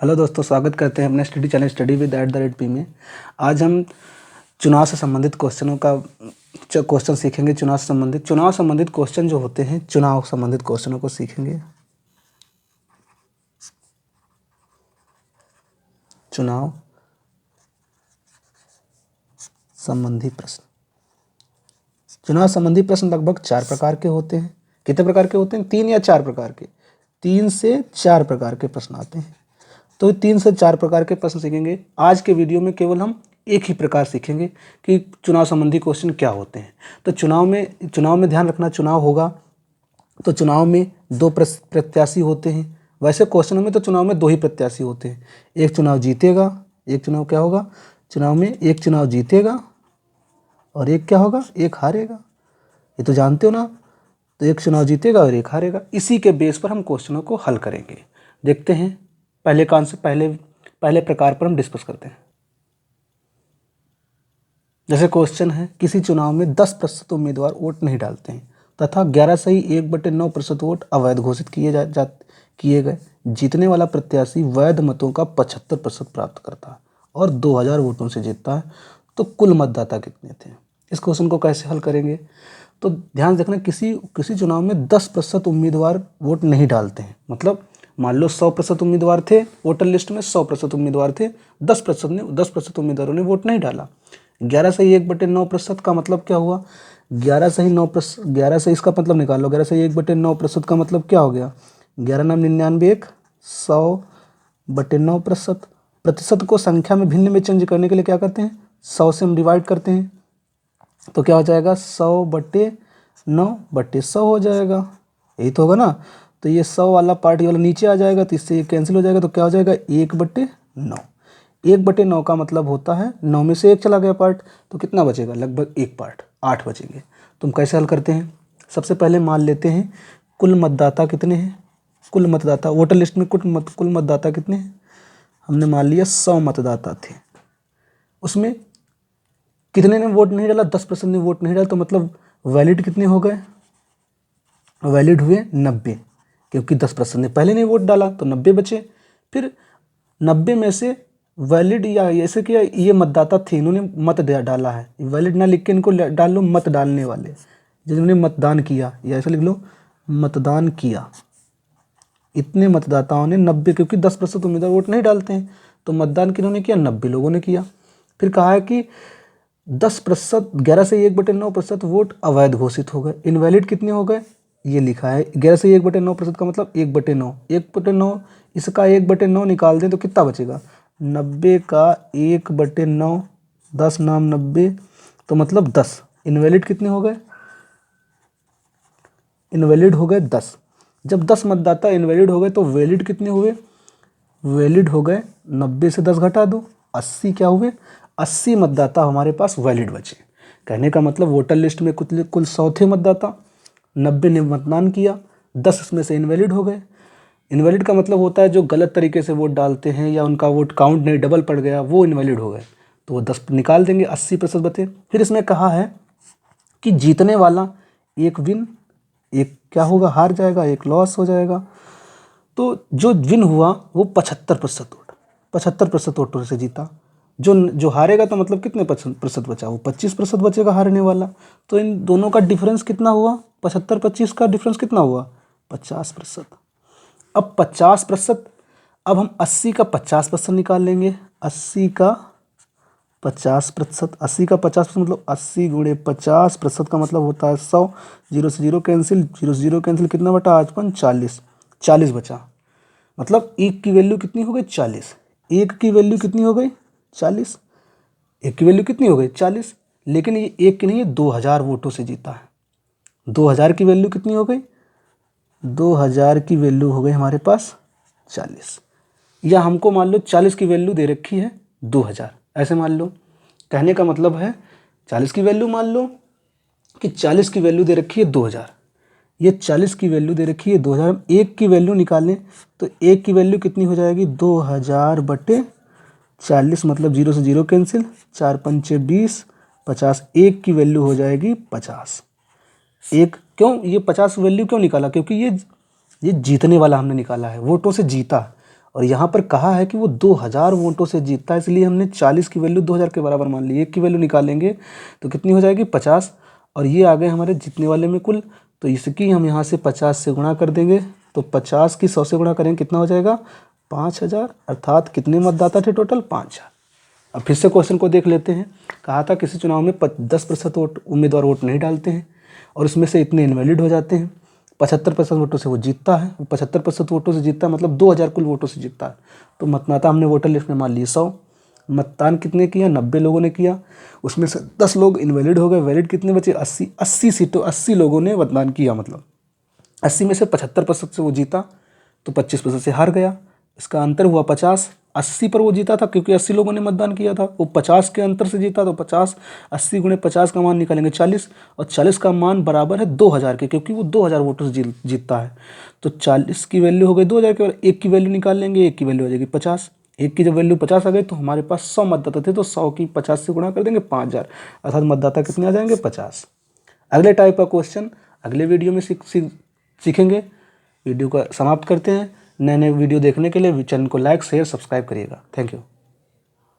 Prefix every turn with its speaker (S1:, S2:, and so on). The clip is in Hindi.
S1: हेलो दोस्तों, स्वागत करते हैं अपने study channel study with @p में। आज हम चुनाव से संबंधित क्वेश्चन सीखेंगे। चुनाव संबंधित क्वेश्चन जो होते हैं, चुनाव संबंधित क्वेश्चनों को सीखेंगे। चुनाव संबंधी प्रश्न। चुनाव संबंधी प्रश्न लगभग 4 प्रकार के होते हैं। कितने प्रकार के होते हैं? 3 या 4 प्रकार के। 3 से 4 प्रकार के प्रश्न आते हैं। तो 3 से 4 प्रकार के प्रश्न सीखेंगे। आज के वीडियो में केवल हम एक ही प्रकार सीखेंगे कि चुनाव संबंधी क्वेश्चन क्या होते हैं। तो चुनाव में ध्यान रखना, चुनाव होगा तो चुनाव में 2 प्रत्याशी होते हैं। वैसे क्वेश्चनों में तो चुनाव में 2 ही प्रत्याशी होते हैं। एक चुनाव जीतेगा, एक चुनाव क्या होगा चुनाव में, एक चुनाव जीतेगा और एक क्या होगा, एक हारेगा। ये तो जानते हो ना। तो एक चुनाव जीतेगा और एक हारेगा। इसी के बेस पर हम क्वेश्चनों को हल करेंगे। देखते हैं पहले प्रकार पर हम डिस्कस करते हैं। जैसे क्वेश्चन है, किसी चुनाव में 10% उम्मीदवार वोट नहीं डालते हैं तथा 11/9% वोट अवैध घोषित किए गए। जीतने वाला प्रत्याशी वैध मतों का 75% प्राप्त करता है और 2000 वोटों से जीतता है। तो कुल मतदाता कितने थे? इस क्वेश्चन को कैसे हल करेंगे? तो ध्यान रखना, किसी चुनाव में 10% उम्मीदवार वोट नहीं डालते हैं। मतलब मान लो 100% उम्मीदवार थे वोटर लिस्ट में, 100% उम्मीदवार थे, 10% उम्मीदवारों ने वोट नहीं डाला। 11/1/9% का मतलब क्या हुआ? 11 से इसका मतलब निकाल लो। 11/1/9% का मतलब क्या हो गया? 11 9 99, 100/9%। प्रतिशत को संख्या में भिन्न में चेंज करने के लिए क्या करते हैं? 100 से हम डिवाइड करते हैं। तो क्या हो जाएगा? 100/9/100 हो जाएगा। यही तो होगा ना। तो ये 100 वाला पार्ट, ये वाला नीचे आ जाएगा, तो इससे ये कैंसिल हो जाएगा। तो क्या हो जाएगा? 1/9। 1/9 का मतलब होता है 9 में से 1 चला गया पार्ट, तो कितना बचेगा? लगभग 1 पार्ट, 8 बचेंगे। तो हम कैसे हल करते हैं? सबसे पहले मान लेते हैं कुल मतदाता कितने हैं। कुल मतदाता वोटर लिस्ट में कुल मतदाता कितने हैं? हमने मान लिया 100 मतदाता थे। उसमें कितने ने वोट नहीं डाला? 10% ने वोट नहीं डाला। तो मतलब वैलिड कितने हो गए? वैलिड हुए 90, क्योंकि 10% ने पहले नहीं वोट डाला तो 90 बचे। फिर 90 में से वैलिड, या ऐसे किया, ये मतदाता थे, इन्होंने मत डाला है। वैलिड ना लिख के इनको डाल लो मत डालने वाले, जिन्होंने मतदान किया, या ऐसा लिख लो मतदान किया। इतने मतदाताओं ने 90, क्योंकि 10% उम्मीदवार वोट नहीं डालते हैं, तो मतदान किन्होंने किया? 90 लोगों ने किया। फिर कहा है कि 10%, 11/1/9% वोट अवैध घोषित हो गए। इनवैलिड कितने हो गए? ये लिखा है 11/1/9% का मतलब 1/9। 1/9, इसका 1/9 निकाल दें तो कितना बचेगा? 90 का 1/9, 10 नाम 90, तो मतलब 10। इनवैलिड कितने हो गए? इनवैलिड हो गए 10। जब 10 मतदाता इनवैलिड हो गए तो वैलिड कितने हुए? वैलिड हो गए 90 से 10 घटा दो, 80 क्या हुए? 80 मतदाता हमारे पास वैलिड बचे। कहने का मतलब वोटर लिस्ट में कुल 100 थे मतदाता, 90 ने मतदान किया, 10 इसमें से इनवैलिड हो गए। इनवैलिड का मतलब होता है जो गलत तरीके से वोट डालते हैं या उनका वोट काउंट नहीं, डबल पड़ गया, वो इनवैलिड हो गए। तो वो 10 निकाल देंगे, 80% बचे। फिर इसमें कहा है कि जीतने वाला एक विन, एक क्या होगा? हार जाएगा, एक लॉस हो जाएगा। तो जो विन हुआ वो 75% वोटों से जीता। जो हारेगा तो मतलब कितने प्रतिशत बचा? वो 25% बचेगा हारने वाला। तो इन दोनों का डिफरेंस कितना हुआ? 75-25 का डिफरेंस कितना हुआ? 50%। अब 50%, अब हम 80 का 50% निकाल लेंगे। 80 का 50%, 80 का 50% मतलब 80 × 50% का मतलब होता है 100। 0 से 0 कैंसिल, 0 से 0 कैंसिल, कितना बटा? 5 5 40, 40 बचा। मतलब एक की वैल्यू कितनी हो गई? 40। एक की वैल्यू कितनी हो गई? 40। एक की वैल्यू कितनी हो गई? 40। लेकिन ये एक की नहीं है, 2000 वोटों से जीता है। 2000 की वैल्यू कितनी हो गई? 2000 की वैल्यू हो गई हमारे पास 40। या हमको मान लो 40 की वैल्यू दे रखी है 2000, ऐसे मान लो। कहने का मतलब है 40 की वैल्यू मान लो कि 40 की वैल्यू दे रखी है 2000, ये 40 की वैल्यू दे रखी है 2000। एक की वैल्यू निकालें तो एक की वैल्यू कितनी हो जाएगी? 2000/40, मतलब 0 से 0 कैंसिल, 4 5 20, 50। एक की वैल्यू हो जाएगी 50। एक क्यों ये 50 वैल्यू क्यों निकाला? क्योंकि ये जीतने वाला हमने निकाला है, वोटों से जीता। और यहाँ पर कहा है कि वो 2000 वोटों से जीतता है, इसलिए हमने 40 की वैल्यू 2000 के बराबर मान ली। 1 की वैल्यू निकालेंगे तो कितनी हो जाएगी 50, और ये आ गए हमारे जीतने वाले में कुल, तो इसकी हम यहाँ से 50 से गुणा कर देंगे, तो 50 की 100 से गुणा करेंगे कितना हो जाएगा 5000, अर्थात कितने मतदाता थे टोटल 5000। अब फिर से क्वेश्चन को देख लेते हैं। कहा था किसी चुनाव में 10% वोट उम्मीदवार वोट नहीं डालते हैं और उसमें से इतने इनवैलिड हो जाते हैं, 75% वोटों से वो जीतता है, 75% वोटों से जीतता है मतलब 2000 कुल वोटों से जीतता है। तो मतदाता हमने वोटर लिस्ट में मान लिए 100, मतदान कितने किया 90 लोगों ने किया, उसमें से 10 लोग इनवैलिड हो गए, वैलिड कितने बचे 80 सीटों 80 लोगों ने मतदान किया, मतलब 80 में से 75% से वो जीता तो 25% से हार गया। इसका अंतर हुआ 50, 80 पर वो जीता था क्योंकि 80 लोगों ने मतदान किया था, वो 50 के अंतर से जीता तो 50, 80 गुणे 50 का मान निकालेंगे 40, और 40 का मान बराबर है 2000 के, क्योंकि वो 2000 वोटों से जीतता है। तो 40 की वैल्यू हो गई 2000 के, और 1 की वैल्यू निकाल लेंगे, 1 की वैल्यू हो जाएगी 50। 1 की जब वैल्यू 50 आ गई तो हमारे पास 100 मतदाता थे, तो 100 की 50 से गुणा कर देंगे 5000, अर्थात मतदाता कितने आ जाएंगे 50। अगले टाइप का क्वेश्चन अगले वीडियो में सीखेंगे। वीडियो को समाप्त करते हैं। नए नए वीडियो देखने के लिए चैनल को लाइक शेयर सब्सक्राइब करिएगा। Thank you.